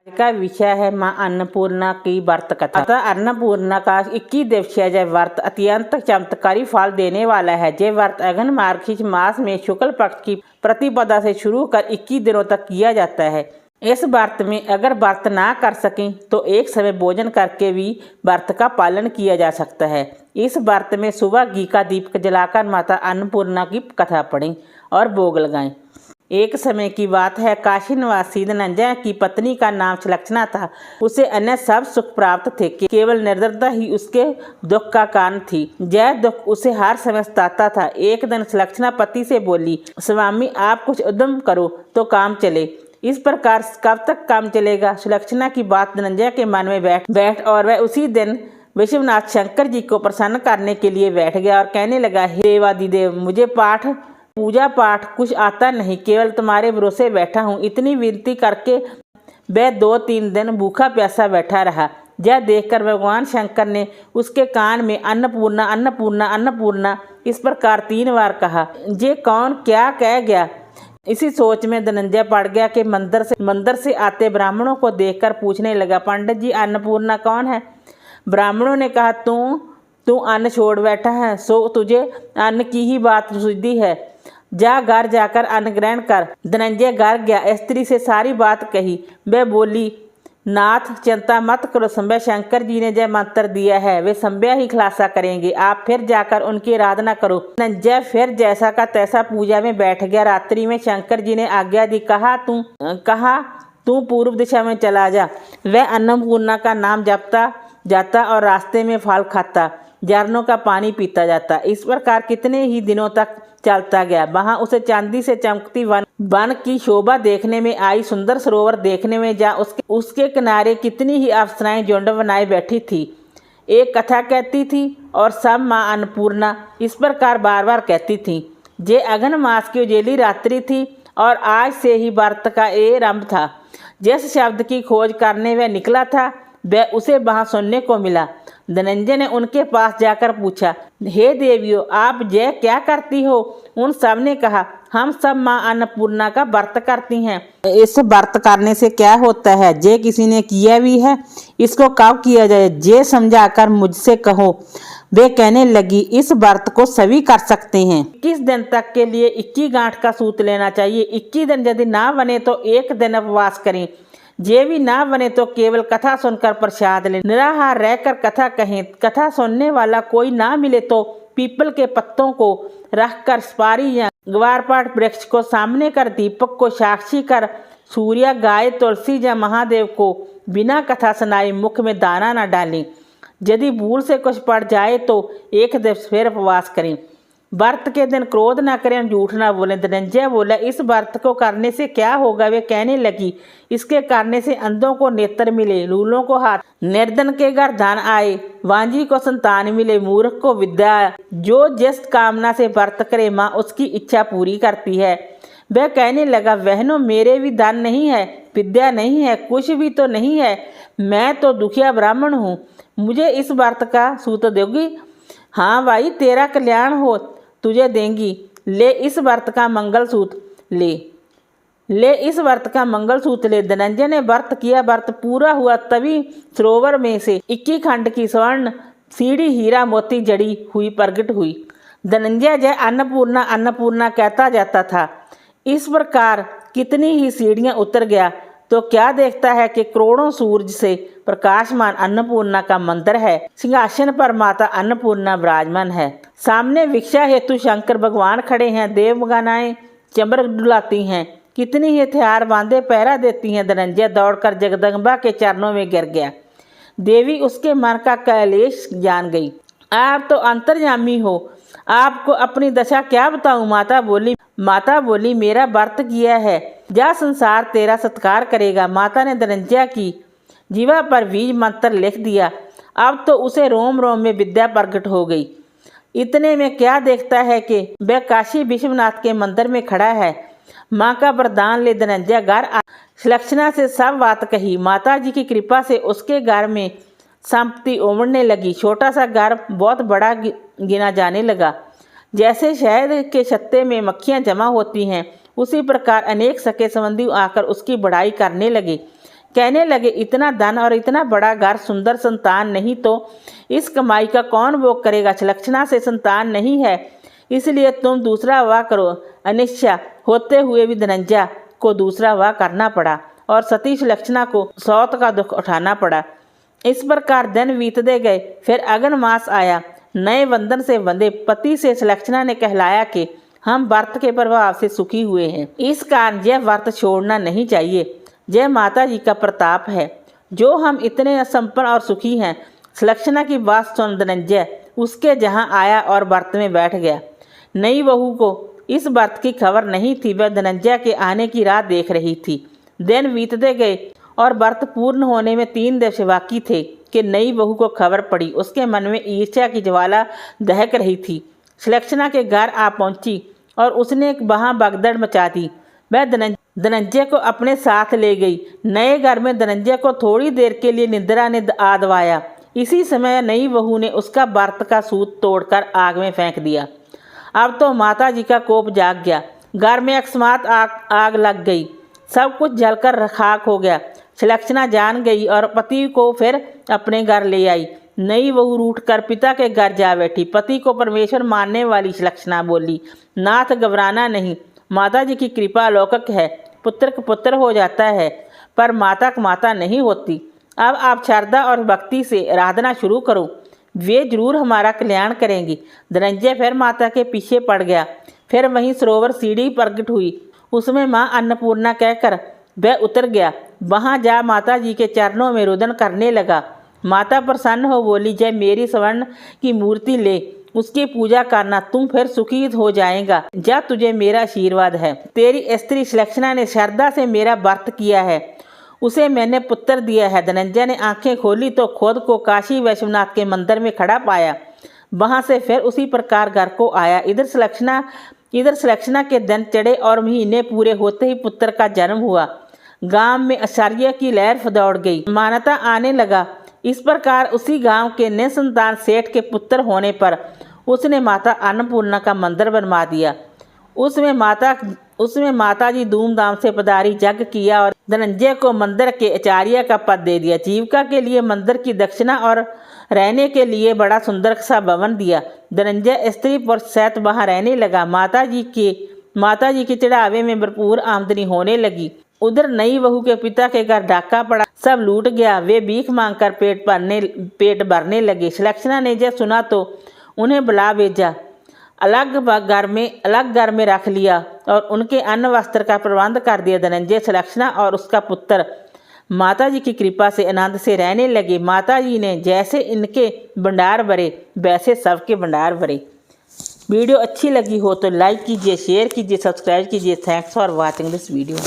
का विषय है मां अन्नपूर्णा की व्रत कथा। अतः अन्नपूर्णा का 21 दिवसीय यह व्रत अत्यंत चमत्कारी फल देने वाला है। यह व्रत अघन मार्गशीर्ष मास में शुक्ल पक्ष की प्रतिपदा से शुरू कर 21 दिनों तक किया जाता है। इस व्रत में अगर व्रत ना कर सकें तो एक समय भोजन करके भी व्रत का पालन किया जा सकता है। इस व्रत में सुबह घी का दीपक जलाकर माता अन्नपूर्णा की कथा पढ़ें और भोग लगाएं। एक समय की बात है, काशी निवासी धनंजय की पत्नी का नाम सुलक्षणा था। उसे अन्य सब सुख प्राप्त थे, केवल निर्धनता ही उसके दुख का कारण थी। यह दुख उसे हर समय सताता था। एक दिन सुलक्षणा पति से बोली, स्वामी आप कुछ उद्यम करो तो काम चले। इस प्रकार कब तक काम चलेगा? सुलक्षणा की बात धनंजय के मन में बैठ और वह उसी दिन विश्वनाथ शंकर जी को प्रसन्न करने के लिए बैठ गया और कहने लगा, हे देवादिदेव, मुझे पूजा पाठ कुछ आता नहीं, केवल तुम्हारे भरोसे बैठा हूँ। इतनी विनती करके वह 2-3 दिन भूखा प्यासा बैठा रहा। यह देखकर भगवान शंकर ने उसके कान में अन्नपूर्णा अन्नपूर्णा अन्नपूर्णा इस प्रकार 3 बार कहा। ये कौन क्या कह गया? इसी सोच में धनंजय पड़ गया कि मंदिर से आते ब्राह्मणों को देखकर पूछने लगा, पंडित जी अन्नपूर्णा कौन है? ब्राह्मणों ने कहा, तू अन्न छोड़ बैठा है, सो तुझे अन्न की ही बात सूझती है। जा घर जाकर अन्न ग्रहण कर। धनंजय घर गया, स्त्री से सारी बात कही। वह बोली, नाथ चिंता मत करो, संभय शंकर जी ने जय मंत्र दिया है, वे संभय ही खुलासा करेंगे। आप फिर जाकर उनकी आराधना करो। धनंजय फिर जैसा का तैसा पूजा में बैठ गया। रात्रि में शंकर जी ने आज्ञा दी, कहा तू पूर्व दिशा में चला जा। वह अन्नपूर्णा का नाम जपता जाता और रास्ते में फल खाता, झरनों का पानी पीता जाता। इस प्रकार कितने ही दिनों तक चलता गया। वहां उसे चांदी से चमकती वन की शोभा देखने में आई। सुंदर सरोवर देखने में जा उसके किनारे कितनी ही अप्सराएं झुंड बनाए बैठी थी। एक कथा कहती थी और सब मां अन्नपूर्णा इस प्रकार बार बार कहती थी। ये अघन मास की उजेली रात्रि थी और आज से ही व्रत का ये आरंभ था। जिस शब्द की खोज करने वह निकला था वह उसे वहां सुनने को मिला। धनंजय ने उनके पास जाकर पूछा, हे देवियों, आप यह क्या करती हो? उन सब ने कहा, हम सब मां अन्नपूर्णा का व्रत करती हैं। इस व्रत करने से क्या होता है? जे किसी ने किया भी है, इसको कब किया जाए, जे समझाकर मुझसे कहो। वे कहने लगी, इस व्रत को सभी कर सकते हैं। 21 दिन तक के लिए 21 गांठ का सूत लेना चाहिए। 21 दिन यदि ना बने तो 1 दिन उपवास करें। ये भी ना बने तो केवल कथा सुनकर प्रसाद लें। निराहार रहकर कथा कहें। कथा सुनने वाला कोई ना मिले तो पीपल के पत्तों को रखकर सुपारी या ग्वारपाठ वृक्ष को सामने कर दीपक को साक्षी कर सूर्य, गाय, तुलसी या महादेव को बिना कथा सुनाए मुख में दाना न डालें। यदि भूल से कुछ पड़ जाए तो 1 दिवस फिर उपवास करें। व्रत के दिन क्रोध न करें, झूठ न बोलें। धनंजय बोला, इस व्रत को करने से क्या होगा? वे कहने लगी, इसके करने से अंधों को नेत्र मिले, लूलों को हाथ, निर्धन के घर धन आए, वांझी को संतान मिले, मूर्ख को विद्या आए। जो जिस कामना से व्रत करे माँ उसकी इच्छा पूरी करती है। वह कहने लगा, बहनों, मेरे भी धन नहीं है, विद्या नहीं है, कुछ भी तो नहीं है। मैं तो दुखिया ब्राह्मण हूँ, मुझे इस व्रत का सूत दोगी? हाँ भाई, तेरा कल्याण हो, तुझे देंगी। ले इस व्रत का मंगलसूत्र ले इस व्रत का मंगलसूत्र ले। धनंजय ने व्रत किया। व्रत पूरा हुआ तभी सरोवर में से 21 खंड की स्वर्ण सीढ़ी हीरा मोती जड़ी हुई प्रकट हुई। धनंजय जय अन्नपूर्णा अन्नपूर्णा कहता जाता था। इस प्रकार कितनी ही सीढ़ियां उतर गया तो क्या देखता है कि करोड़ों सूरज से प्रकाशमान अन्नपूर्णा का मंदिर है। सिंहासन पर माता अन्नपूर्णा विराजमान है। सामने भिक्षा हेतु शंकर भगवान खड़े हैं। देवगनाएं चंबर डुलाती हैं। कितनी ही हथियार बांधे पहरा देती हैं। धनंजय दौड़कर जगदम्बा के चरणों में गिर गया। देवी उसके मन का कलेश जान गई। आप तो अंतर्यामी हो, आपको अपनी दशा क्या बताऊं? माता बोली, मेरा व्रत किया है, जा संसार तेरा सत्कार करेगा। माता ने धनंजय की जीवा पर बीज मंत्र लिख दिया। अब तो उसे रोम रोम में विद्या प्रकट हो गई। इतने में क्या देखता है कि वह काशी विश्वनाथ के मंदिर में खड़ा है। माँ का वरदान ले धनंजय घर सुलक्षणा से सब बात कही। माता जी की कृपा से उसके घर में संपत्ति उमड़ने लगी। छोटा सा घर बहुत बड़ा गिना जाने लगा। जैसे शहद के छत्ते में मक्खियाँ जमा होती हैं, उसी प्रकार अनेक सके संबंधी आकर उसकी बढ़ाई करने लगे। कहने लगे, इतना धन और इतना बड़ा घर, सुंदर संतान नहीं तो इस कमाई का कौन भोग करेगा। सुलक्षणा से संतान नहीं है, इसलिए तुम दूसरा विवाह करो। अनिच्छा होते हुए भी धनंजय को दूसरा विवाह करना पड़ा और सती सुलक्षणा को सौत का दुख उठाना पड़ा। इस प्रकार दिन बीतते गए। फिर अगन मास आया। नए बंधन से बंधे पति से सुलक्षणा ने कहलाया कि हम व्रत के प्रभाव से सुखी हुए हैं, इस कारण यह व्रत छोड़ना नहीं चाहिए। यह माता जी का प्रताप है जो हम इतने संपन्न और सुखी हैं। सुलक्षणा की बात सुन धनंजय उसके जहाँ आया और व्रत में बैठ गया। नई बहू को इस व्रत की खबर नहीं थी, वह धनंजय के आने की राह देख रही थी। दिन बीतते गए और व्रत पूर्ण होने में 3 दिवस बाकी थे कि नई बहू को खबर पड़ी। उसके मन में ईर्ष्या की ज्वाला दहक रही थी। सुलक्षणा के घर आ पहुंची और उसने वहां भगदड़ मचा दी। वह धनंजय को अपने साथ ले गई। नए घर में धनंजय को थोड़ी देर के लिए निद्रा ने आदवाया। इसी समय नई बहू ने उसका व्रत का सूत तोड़कर आग में फेंक दिया। अब तो माता जी का कोप जाग गया। घर में अकस्मात आग लग गई। सब कुछ जलकर खाक हो गया। सुलक्षणा जान गई और पति को फिर अपने घर ले आई। नई बहू रूठकर पिता के घर जा बैठी। पति को परमेश्वर मानने वाली सुलक्षणा बोली, नाथ घबराना नहीं, माता जी की कृपा अलौकिक है। पुत्र का पुत्र हो जाता है पर माता का माता नहीं होती। अब आप श्रद्धा और भक्ति से आराधना शुरू करो, वे जरूर हमारा कल्याण करेंगी। धनंजय फिर माता के पीछे पड़ गया। फिर वहीं सरोवर सीढ़ी प्रकट हुई, उसमें माँ अन्नपूर्णा कहकर वह उतर गया। वहां जा माता जी के चरणों में रुदन करने लगा। माता प्रसन्न हो बोली, जय मेरी स्वर्ण की मूर्ति ले, उसकी पूजा करना, तुम फिर सुखी हो जाएगा। जा तुझे मेरा आशीर्वाद है। तेरी स्त्री सुलक्षणा ने श्रद्धा से मेरा व्रत किया है, उसे मैंने पुत्र दिया है। धनंजय ने आंखें खोली तो खुद को काशी विश्वनाथ के मंदिर में खड़ा पाया। वहां से फिर उसी प्रकार घर को आया। इधर सुलक्षणा के दिन चढ़े और महीने पूरे होते ही पुत्र का जन्म हुआ। गांव में आश्चर्य की लहर दौड़ गई, मान्यता आने लगा। इस प्रकार उसी गांव के निसंतान सेठ के पुत्र होने पर उसने माता अन्नपूर्णा का मंदिर बनवा दिया। उसमें माता जी धूमधाम से पधारी, जग किया और धनंजय को मंदिर के आचार्य का पद दे दिया। जीविका के लिए मंदिर की दक्षिणा और रहने के लिए बड़ा सुंदर सा भवन दिया। धनंजय स्त्री पुरुष सहित वहां रहने लगा। माता जी के चढ़ावे में भरपूर आमदनी होने लगी। उधर नई बहू के पिता के घर डाका पड़ा, सब लूट गया। वे भीख मांगकर पेट भरने लगे। सुलक्षणा ने जब सुना तो उन्हें बुला भेजा, अलग घर में रख लिया और उनके अन्न वस्त्र का प्रबंध कर दिया। धनंजय, सुलक्षणा और उसका पुत्र माता जी की कृपा से आनंद से रहने लगे। माता जी ने जैसे इनके भंडार भरे वैसे सबके भंडार भरे। वीडियो अच्छी लगी हो तो लाइक कीजिए, शेयर कीजिए, सब्सक्राइब कीजिए। Thanks for watching this video.